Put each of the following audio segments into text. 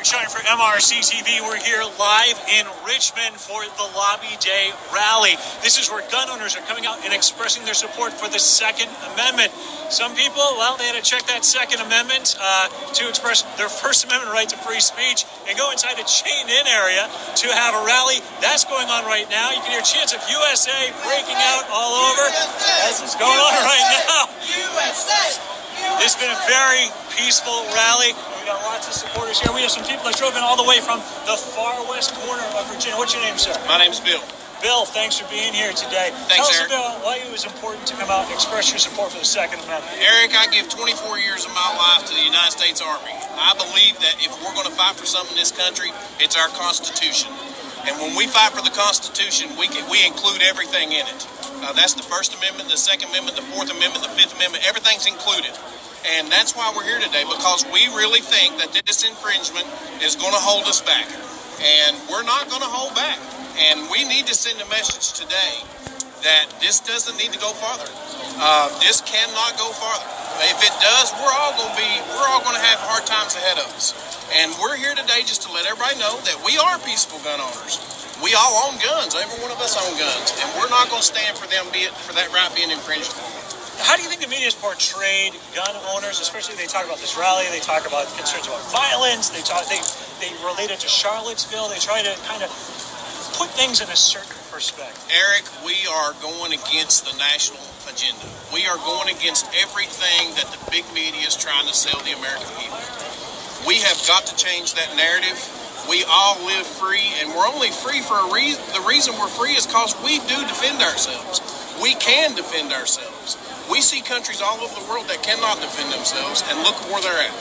showing for MRC TV. We're here live in Richmond for the Lobby Day rally. This is where gun owners are coming out and expressing their support for the Second Amendment. Some people, well, they had to check that Second Amendment to express their First Amendment right to free speech and go inside a chained-in area to have a rally. That's going on right now. You can hear chants of USA breaking out all over. This is going on right now. It's been a very peaceful rally. We got lots of supporters here. We have some people that drove in all the way from the far west corner of Virginia. What's your name, sir? My name's Bill. Bill, thanks for being here today. Thanks, Tell us Eric. about why it was important to come out and express your support for the Second Amendment. Eric, I give 24 years of my life to the United States Army. I believe that if we're going to fight for something in this country, it's our Constitution. And when we fight for the Constitution, we include everything in it. That's the First Amendment, the Second Amendment, the Fourth Amendment, the Fifth Amendment. Everything's included. And that's why we're here today, because we really think that this infringement is going to hold us back. And we're not going to hold back. And we need to send a message today that this doesn't need to go farther. This cannot go farther. If it does, we're all going to have hard times ahead of us. And we're here today just to let everybody know that we are peaceful gun owners. We all own guns. Every one of us own guns. And we're not going to stand for that right being infringed upon. How do you think the media has portrayed gun owners, especially they talk about this rally, they talk about concerns about violence, they relate it to Charlottesville, they try to kind of put things in a certain perspective? Eric, we are going against the national agenda. We are going against everything that the big media is trying to sell the American people. We have got to change that narrative. We all live free, and we're only free for a reason. The reason we're free is because we do defend ourselves. We can defend ourselves. We see countries all over the world that cannot defend themselves, and look where they're at.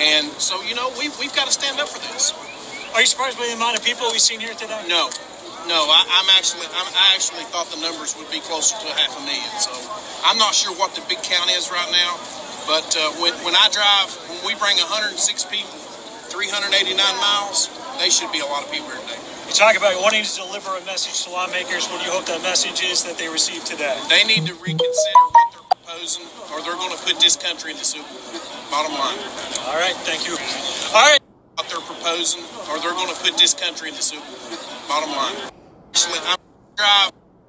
And so, you know, we've got to stand up for this. Are you surprised by the amount of people we've seen here today? No. I actually thought the numbers would be closer to 500,000. So I'm not sure what the big count is right now, but when I drive, when we bring 106 people, 389 miles, they should be a lot of people here today. You talk about wanting to deliver a message to lawmakers. What do you hope that message is that they receive today? They need to reconsider what they're proposing, or they're going to put this country in the soup. Bottom line. All right, thank you. All right. What they're proposing, or they're going to put this country in the soup. Bottom line. Actually,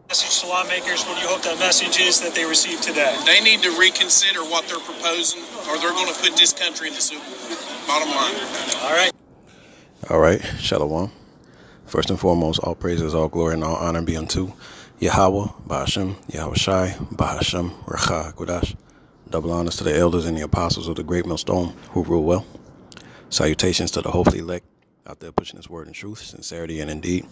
Message to lawmakers. What do you hope that message is that they receive today? They need to reconsider what they're proposing, or they're going to put this country in the soup. Bottom line. All right. All right, Shalom. First and foremost, all praises, all glory, and all honor be unto Yahweh, Ba'ashem, Yahweh Shai, Ba'ashem, Recha, Kodash. Double honors to the elders and the apostles of the great millstone who rule well. Salutations to the hopefully elect out there pushing this word in truth, sincerity, and indeed.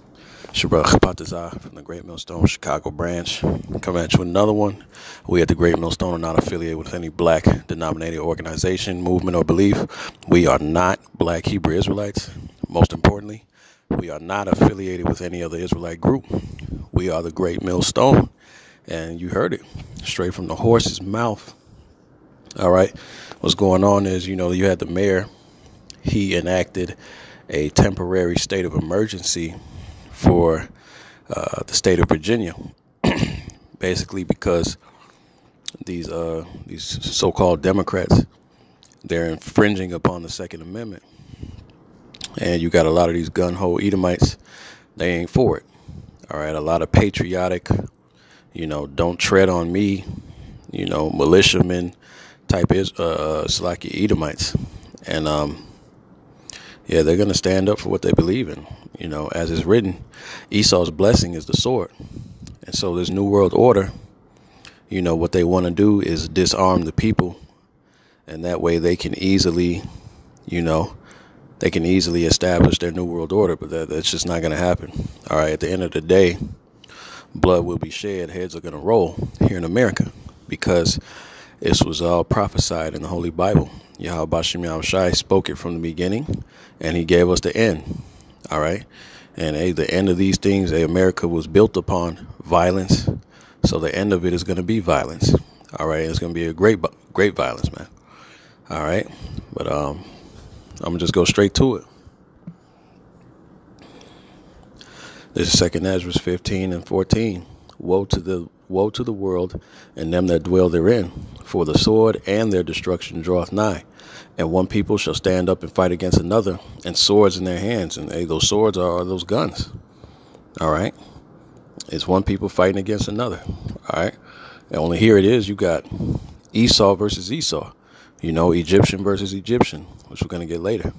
Shabbat Chabad from the Great Millstone Chicago branch. Coming at you with another one. We at the Great Millstone are not affiliated with any black denominated organization, movement, or belief. We are not black Hebrew Israelites. Most importantly, we are not affiliated with any other Israelite group. We are the Great Millstone. And you heard it straight from the horse's mouth. All right. What's going on is, you know, you had the mayor. He enacted a temporary state of emergency for the state of Virginia, basically because these so-called Democrats, they're infringing upon the Second Amendment. And you got a lot of these gun-ho Edomites, they ain't for it. All right, a lot of patriotic, you know, don't tread on me, you know, militiamen type Slacky Edomites. And, yeah, they're going to stand up for what they believe in. You know, as is written, Esau's blessing is the sword. And so this New World Order, you know, what they want to do is disarm the people. And that way they can easily, you know, they can easily establish their New World Order. But that's just not going to happen. All right, at the end of the day, blood will be shed, heads are going to roll here in America, because this was all prophesied in the Holy Bible. Yahweh Bashim Yahweh Shai spoke it from the beginning, and he gave us the end. All right. And the end of these things, America was built upon violence. So the end of it is going to be violence. All right. It's going to be a great violence, man. All right. But I'm going to just go straight to it. This is 2 Ezra 15 and 14. Woe to the Woe to the world and them that dwell therein, for the sword and their destruction draweth nigh. And one people shall stand up and fight against another, and swords in their hands. And those swords are those guns. All right. It's one people fighting against another. All right. And only here it is. You got Esau versus Esau. Egyptian versus Egyptian, which we're going to get later.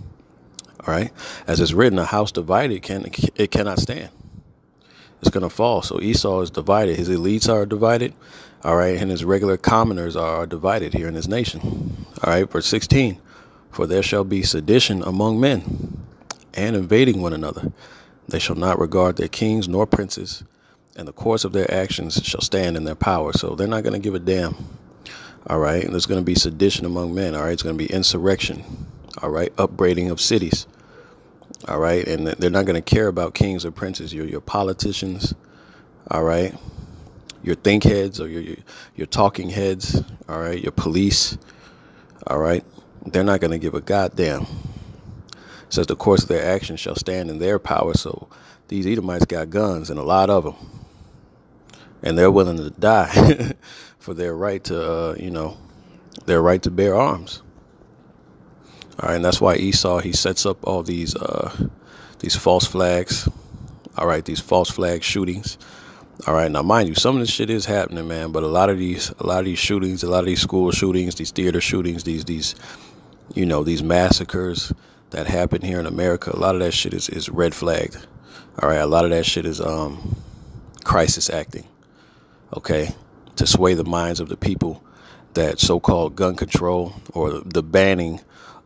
All right. As it's written, a house divided cannot stand. It's going to fall. So Esau is divided. His elites are divided. All right. And his regular commoners are divided here in this nation. All right. Verse 16. For there shall be sedition among men, and invading one another. They shall not regard their kings nor princes, and the course of their actions shall stand in their power. So they're not going to give a damn. All right. And there's going to be sedition among men. All right. It's going to be insurrection. All right. Upbraiding of cities. All right. And they're not going to care about kings or princes. Your politicians. All right. Your think heads or your talking heads. All right. Your police. All right. They're not going to give a goddamn. It says the course of their actions shall stand in their power. So these Edomites got guns, and a lot of them. And they're willing to die for their right to, their right to bear arms. All right. And that's why Esau, he sets up all these false flags. All right. These false flag shootings. All right. Now, mind you, some of this shit is happening, man. But a lot of these shootings, a lot of these school shootings, these theater shootings, these massacres that happen here in America, a lot of that shit is red flagged. All right. A lot of that shit is crisis acting. OK, to sway the minds of the people that so-called gun control or the banning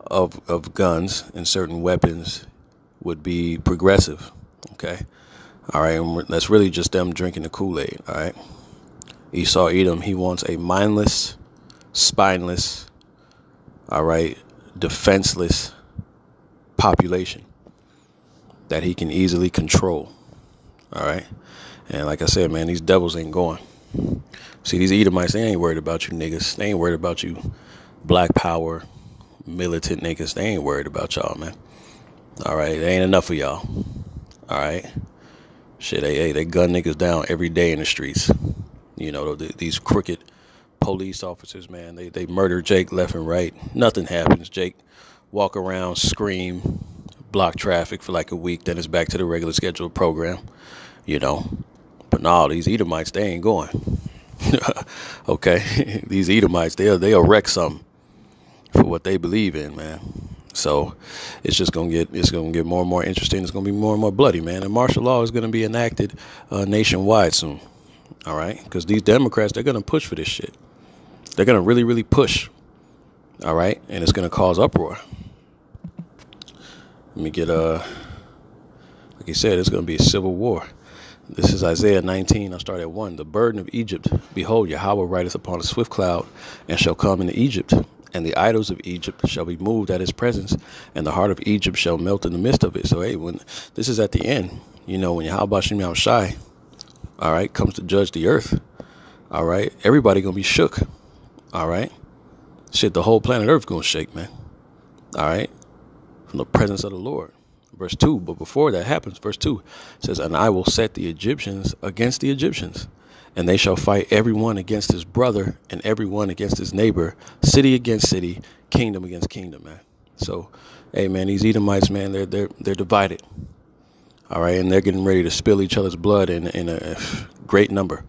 of guns and certain weapons would be progressive. OK. All right. And that's really just them drinking the Kool-Aid. All right. Esau Edom, he wants a mindless, spineless, all right, defenseless population that he can easily control. All right. And like I said, man, these devils ain't going. See, these Edomites, they ain't worried about you niggas. They ain't worried about you black power, militant niggas. They ain't worried about y'all, man. All right. There ain't enough of y'all. All right. Shit, they gun niggas down every day in the streets. These crooked police officers, man, they murder Jake left and right. Nothing happens. Jake walk around, scream, block traffic for like a week. Then it's back to the regular scheduled program, But no, these Edomites, they ain't going. Okay. These Edomites, they'll wreck something for what they believe in, man. So it's gonna get more and more interesting. It's gonna be more and more bloody, man. And martial law is gonna be enacted nationwide soon. All right, because these Democrats, they're gonna push for this shit. They're gonna really, really push. All right, and it's gonna cause uproar. Let me get like you said, it's gonna be a civil war. This is Isaiah 19. I'll start at 1. The burden of Egypt, behold, Yahweh rideth upon a swift cloud, and shall come into Egypt. And the idols of Egypt shall be moved at his presence, and the heart of Egypt shall melt in the midst of it. So, hey, when this is at the end, when Yahweh Shem Shai, all right, comes to judge the earth, all right, everybody gonna be shook, all right? Shit, the whole planet Earth gonna shake, man, all right, from the presence of the Lord. Verse 2, but before that happens, verse 2 says, and I will set the Egyptians against the Egyptians, and they shall fight everyone against his brother and everyone against his neighbor, city against city, kingdom against kingdom, man. So, hey, man, these Edomites, man, they're divided. All right. And they're getting ready to spill each other's blood in a great number.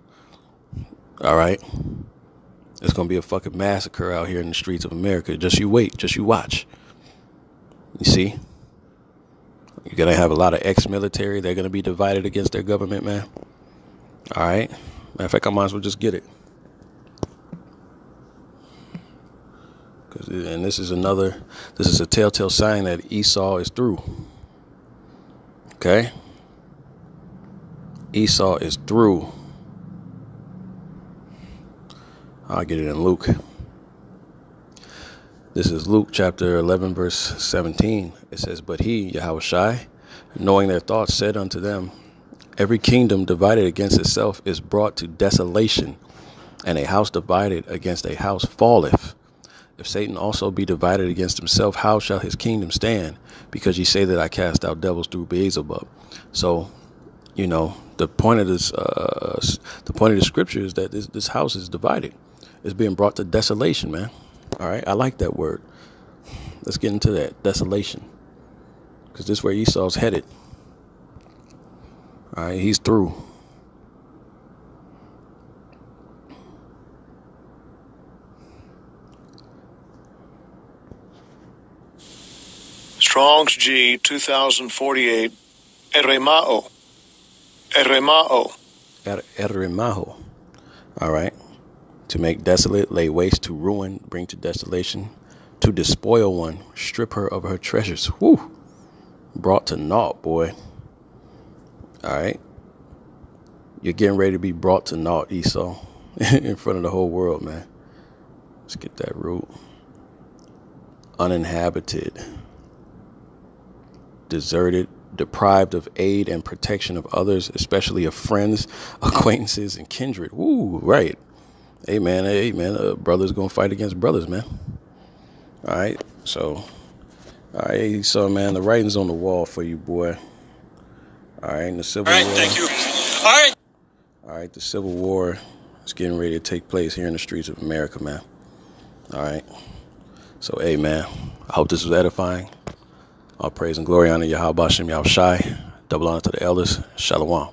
All right. It's going to be a fucking massacre out here in the streets of America. Just you wait. Just you watch. You see, you're going to have a lot of ex-military. They're going to be divided against their government, man. All right. Matter of fact, I might as well just get it. And this is a telltale sign that Esau is through. Okay. Esau is through. I'll get it in Luke. This is Luke chapter 11, verse 17. It says, but he, Yahweh Shai, knowing their thoughts, said unto them, every kingdom divided against itself is brought to desolation, and a house divided against a house falleth. If Satan also be divided against himself, how shall his kingdom stand? Because ye say that I cast out devils through Beelzebub. So, the the point of the scripture is that this house is divided. It's being brought to desolation, man. All right, I like that word. Let's get into that, desolation, because this is where Esau's headed. All right, he's through. Strong's G 2048. Eremao. Eremao. Eremaho. All right. To make desolate, lay waste, to ruin, bring to desolation, to despoil one, strip her of her treasures. Whew. Brought to naught, boy. All right. You're getting ready to be brought to naught, Esau, in front of the whole world, man. Let's get that root. Uninhabited. Deserted, deprived of aid and protection of others, especially of friends, acquaintances, and kindred. Woo, right. Hey, man, brothers gonna fight against brothers, man. All right, so, all right, so, man, the writing's on the wall for you, boy. All right, in the Civil War. All right, thank you. All right, the Civil War is getting ready to take place here in the streets of America, man. All right, so, hey, man, I hope this was edifying. All praise and glory, honor Yahweh Bashem, Yahweh Shai. Double honor to the elders. Shalom.